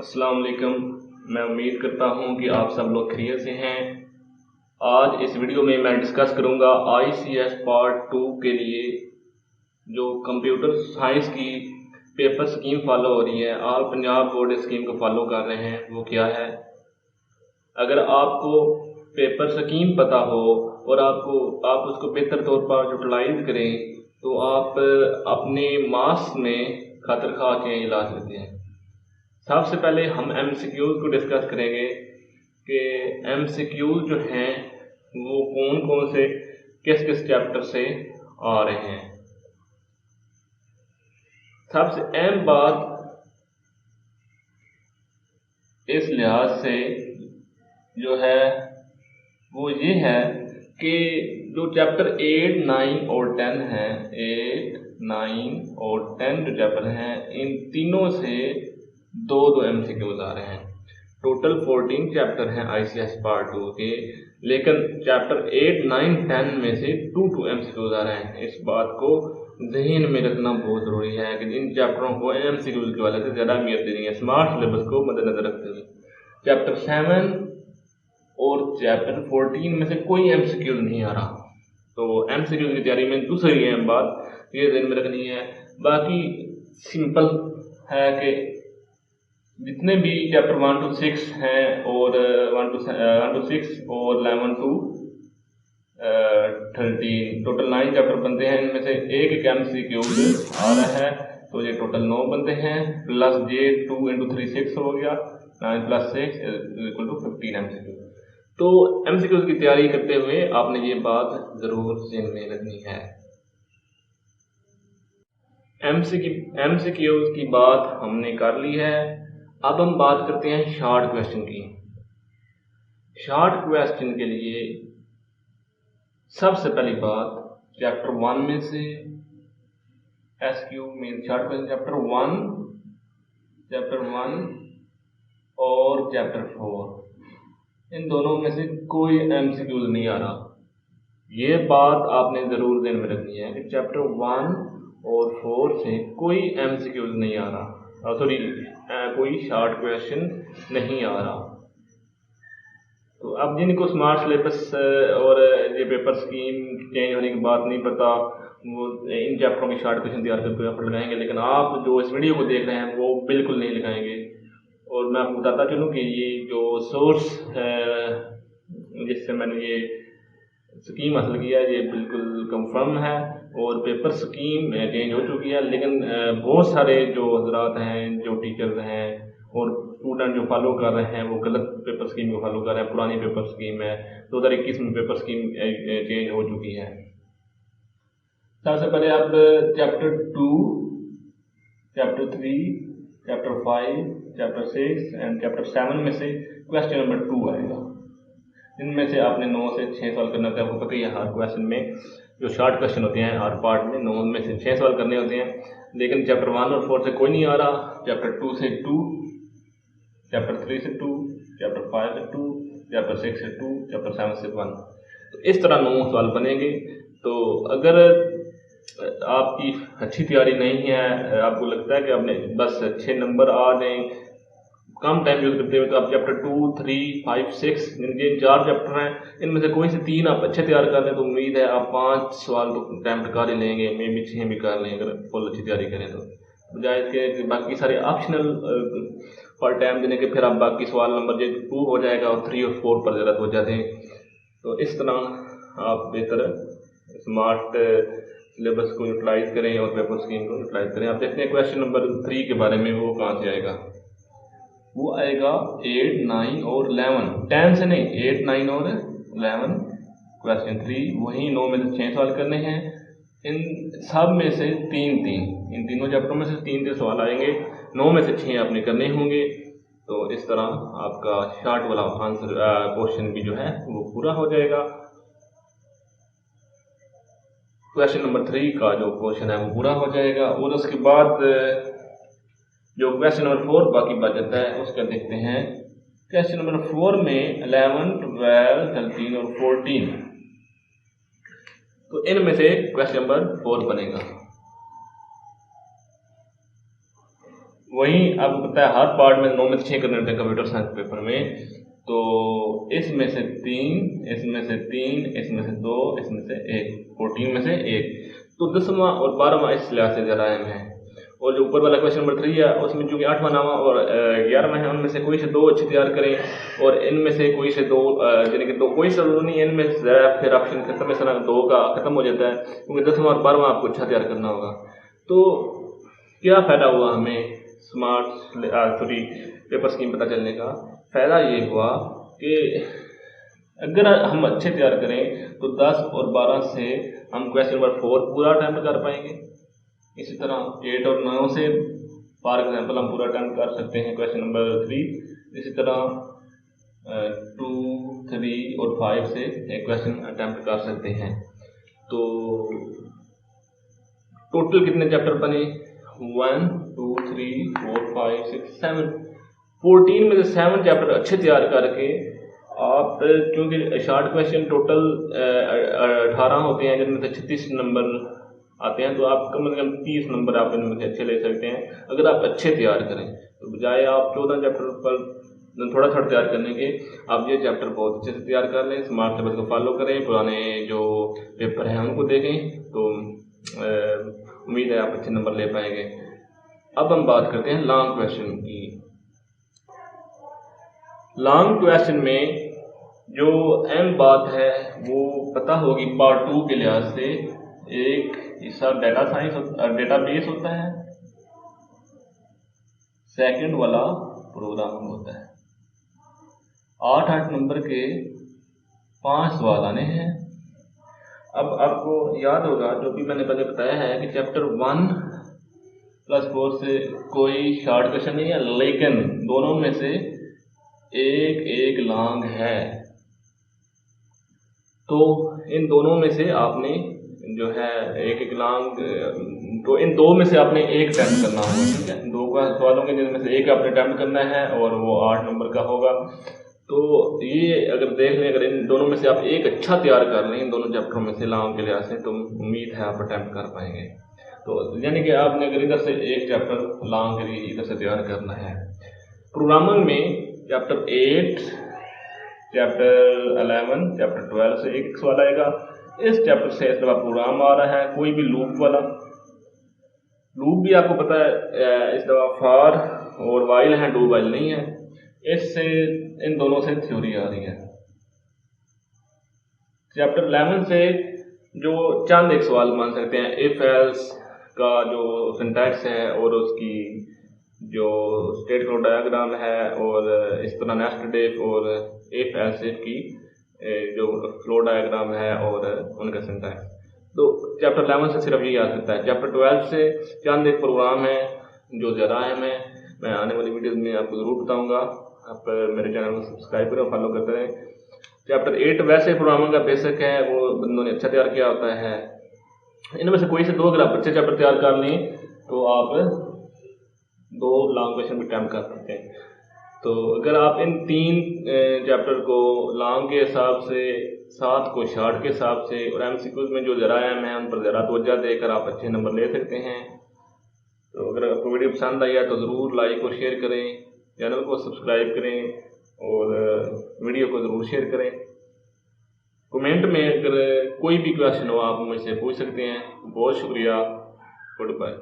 अस्सलाम वालेकुम। मैं उम्मीद करता हूँ कि आप सब लोग खैरियत से हैं। आज इस वीडियो में मैं डिस्कस करूँगा ICS पार्ट 2 के लिए जो कंप्यूटर साइंस की पेपर स्कीम फॉलो हो रही है, ऑल पंजाब बोर्ड स्कीम को फॉलो कर रहे हैं, वो क्या है। अगर आपको पेपर स्कीम पता हो और आप उसको बेहतर तौर पर यूटिलाइज करें तो आप अपने मार्क्स में खतर खा चेंज ला सकते हैं। सबसे पहले हम MCQs को डिस्कस करेंगे कि MCQs जो हैं वो कौन कौन से किस किस चैप्टर से आ रहे हैं। सबसे अहम बात इस लिहाज से जो है वो ये है कि जो चैप्टर 8, 9 और 10 हैं, 8, 9 और 10 जो चैप्टर हैं, इन तीनों से दो MCQs आ रहे हैं। टोटल 14 चैप्टर हैं ICS पार्ट 2 के, लेकिन चैप्टर 8, 9, 10 में से 2 MCQs आ रहे हैं। इस बात को जहन में रखना बहुत ज़रूरी है कि इन चैप्टरों को MCQs के वाले से ज़्यादा अहमियत देनी है, स्मार्ट सिलेबस को मद्देनजर रखते हुए। चैप्टर 7 और चैप्टर 14 में से कोई MCQs नहीं आ रहा, तो MCQs की तैयारी में दूसरी अहम बात ये ध्यान में रखनी है। बाकी सिंपल है कि जितने भी चैप्टर 1 to 6 हैं और 1 to 6 और 11 to 13 टोटल 9 चैप्टर बनते हैं। इनमें से एक MCQ आ रहा है, तो ये टोटल 9 बनते हैं, प्लस ये 2 into 3 6 हो गया, 9 plus 6 = 15 MCQ। तो MCQ की तैयारी करते हुए आपने ये बात ज़रूर ध्यान में रखनी है। MCQ की बात हमने कर ली है। अब हम बात करते हैं शॉर्ट क्वेश्चन की। शॉर्ट क्वेश्चन के लिए सबसे पहली बात चैप्टर 1 में से SQ mean short question chapter 1 और चैप्टर 4, इन दोनों में से कोई MCQ नहीं आ रहा। ये बात आपने ज़रूर ध्यान में रखनी है कि चैप्टर 1 और 4 से कोई MCQ नहीं आ रहा, कोई शॉर्ट क्वेश्चन नहीं आ रहा। तो अब जिनको स्मार्ट सिलेबस और ये पेपर स्कीम चेंज होने की बात नहीं पता, वो इन चैप्टरों के शॉर्ट क्वेश्चन तैयार करके आप लगाएंगे, लेकिन आप जो इस वीडियो को देख रहे हैं वो बिल्कुल नहीं लगाएंगे। और मैं आपको बताता चलूँ कि ये जो सोर्स है जिससे मैंने ये स्कीम हासिल किया है ये बिल्कुल कंफर्म है, और पेपर स्कीम चेंज हो चुकी है, लेकिन बहुत सारे जो हजरात हैं, जो टीचर्स हैं और स्टूडेंट जो फॉलो कर रहे हैं वो गलत पेपर स्कीम को फॉलो कर रहे हैं। पुरानी पेपर स्कीम है, 2021 में पेपर स्कीम चेंज हो चुकी है। सबसे पहले अब chapter 2, chapter 3, chapter 5, chapter 6 and chapter 7 में से क्वेश्चन नंबर 2 आएगा। इनमें से आपने 9 से 6 सवाल करना होता है। आपको पता ही है हर क्वेश्चन में जो शॉर्ट क्वेश्चन होते हैं हर पार्ट में 9 में से 6 सवाल करने होते हैं, लेकिन चैप्टर 1 और 4 से कोई नहीं आ रहा। चैप्टर 2 से 2, चैप्टर 3 से 2, चैप्टर 5 से 2, चैप्टर 6 से 2, चैप्टर 7 से 1। तो इस तरह 9 सवाल बनेंगे। तो अगर आपकी अच्छी तैयारी नहीं है, आपको लगता है कि आपने बस अच्छे नंबर आ जाएं कम टाइम यूज़ करते हुए, तो आप चैप्टर 2, 3, 5, 6 ये 4 चैप्टर हैं, इनमें से कोई से 3 आप अच्छे तैयार कर लें तो उम्मीद है आप 5 सवाल तो अटैम्प्ट कर ही लेंगे, मे भी 6 भी कर लें अगर फुल अच्छी तैयारी करें। तो बजाय इसके बाकी सारे ऑप्शनल पर टाइम देने के फिर आप बाकी सवाल नंबर 2 हो जाएगा और 3 और 4 पर ज़्यादा हो जाते हैं। तो इस तरह आप बेहतर स्मार्ट सिलेबस को यूटिलाइज़ करें और पेपर स्कीम को यूटिलाइज़ करें। आप देखते हैं क्वेश्चन नंबर 3 के बारे में, वो कहाँ से आएगा। वो आएगा 8, 9 और 11, 10 से नहीं, 8, 9 और 11। क्वेश्चन 3 वही 9 में से 6 सवाल करने हैं। इन सब में से 3-3, इन तीनों चैप्टरों में से 3 सवाल आएंगे, 9 में से 6 आपने करने होंगे। तो इस तरह आपका शॉर्ट वाला आंसर क्वेश्चन भी जो है वो पूरा हो जाएगा। क्वेश्चन नंबर 3 का जो क्वेश्चन है वो पूरा हो जाएगा, और उसके बाद जो क्वेश्चन नंबर 4 बाकी बच जाता है उसका देखते हैं। क्वेश्चन नंबर 4 में 11, 12, 13 और 14, तो इनमें से क्वेश्चन नंबर 4 बनेगा। वहीं आपको पता है हर पार्ट में 9 में से 6 करने होते हैं कंप्यूटर साइंस पेपर में। तो इसमें से 3, इसमें से 3, इसमें से 2, इसमें से 1, 14 में से 1। तो 10वां और 12वां इस लिहाज से ज़रा अहम है। और जो ऊपर वाला क्वेश्चन नंबर 3 है उसमें चूँकि 8वां 9वां और 11वां है, उनमें से कोई से 2 अच्छे तैयार करें और इनमें से कोई से 2 यानी कि 2 कोई से नहीं है, इनमें से फिर ऑप्शन खत्म इस तरह 2 का ख़त्म हो जाता है, क्योंकि 10वां और 12वां आपको अच्छा तैयार करना होगा। तो क्या फ़ायदा हुआ हमें पेपर स्कीम पता चलने का? फ़ायदा ये हुआ कि अगर हम अच्छे तैयार करें तो 10 और 12 से हम क्वेश्चन नंबर 4 पूरा अटैम्प्ट कर पाएंगे। इसी तरह 8 और 9 से फॉर एग्जांपल हम पूरा अटैम्प्ट कर सकते हैं क्वेश्चन नंबर 3। इसी तरह 2, 3 और 5 से एक क्वेश्चन अटैम्प्ट कर सकते हैं। तो टोटल कितने चैप्टर बने? 1, 2, 3, 4, 5, 6, 7, 14 में से 7 चैप्टर अच्छे तैयार करके आप, क्योंकि शॉर्ट क्वेश्चन टोटल 18 होते हैं जिनमें से 36 नंबर आते हैं, तो आप कम से कम 30 नंबर आप इनमें से अच्छे ले सकते हैं अगर आप अच्छे तैयार करें। तो बजाय आप 14 चैप्टर पर थोड़ा थोड़ा तैयार करने के, आप ये चैप्टर बहुत अच्छे से तैयार कर लें, स्मार्ट सिलेबस को फॉलो करें, पुराने जो पेपर हैं उनको देखें, तो उम्मीद है आप अच्छे नंबर ले पाएंगे। अब हम बात करते हैं लॉन्ग क्वेश्चन की। लॉन्ग क्वेश्चन में जो अहम बात है वो पता होगी पार्ट 2 के लिहाज से। एक हिस्सा डेटाबेस होता है, सेकंड वाला प्रोग्रामिंग होता है। 8 नंबर के 5 सवाल आने हैं। अब आपको याद होगा जो भी मैंने पहले बताया है कि चैप्टर 1+4 से कोई शॉर्ट क्वेश्चन नहीं है, लेकिन दोनों में से एक लॉन्ग है। तो इन दोनों में से आपने जो है एक लॉन्ग, तो इन 2 में से आपने एक अटैम्प्ट करना होगा, ठीक है। 2 का सवालों के जिनमें से एक आपने अटैम्प्ट करना है और वो 8 नंबर का होगा। तो ये अगर देख लें, अगर इन दोनों में से आप एक अच्छा तैयार कर लें इन दोनों चैप्टरों में से लॉन्ग के लिहाज से, तो उम्मीद है आप अटैम्प्ट कर पाएंगे। तो यानी कि आपने अगर इधर से एक चैप्टर लॉन्ग के लिए इधर से तैयार करना है। प्रोग्रामिंग में चैप्टर 8, चैप्टर 11, चैप्टर 12 से एक सवाल आएगा। इस चैप्टर से इस दफ़ा प्रोग्राम आ रहा है, कोई भी लूप वाला। लूप भी आपको पता है इस दफ़ा फॉर और वाइल है, डू वाइल नहीं है। इससे इन दोनों से थ्योरी आ रही है। चैप्टर 11 से जो चंद एक सवाल मान सकते हैं, इफ एल्स का जो सिंटैक्स है और उसकी जो स्टेट फ्लो डायग्राम है, और इस तरह नेस्टेड इफ और इफ एल्स इफ की जो फ्लो डायग्राम है और उनका सिंटैक्स। तो चैप्टर 11 से सिर्फ यही आ सकता है। चैप्टर 12 से चंद एक प्रोग्राम है जो ज़्यादा अहम है, मैं आने वाली वीडियोज़ में आपको ज़रूर बताऊँगा। आप मेरे चैनल को सब्सक्राइब करें और फॉलो करते रहें। चैप्टर 8 वैसे प्रोग्रामिंग का बेसिक है, वो बंदों ने अच्छा तैयार किया होता है। इनमें से कोई से 2 अगर आप अच्छे चैप्टर तैयार कर लें तो आप 2 लॉन्ग क्वेश्चन भी अटैम्प्ट कर सकते हैं। तो अगर आप इन 3 चैप्टर को लॉन्ग के हिसाब से, 7 को शॉर्ट के हिसाब से और MCQs में जो ज़रा अहम है उन पर ज़रा तवज्जो देकर आप अच्छे नंबर ले सकते हैं। तो अगर आपको वीडियो पसंद आई है तो ज़रूर लाइक और शेयर करें, चैनल को सब्सक्राइब करें और वीडियो को ज़रूर शेयर करें। कमेंट में अगर कोई भी क्वेश्चन हो आप मुझसे पूछ सकते हैं। बहुत शुक्रिया, गुड बाय।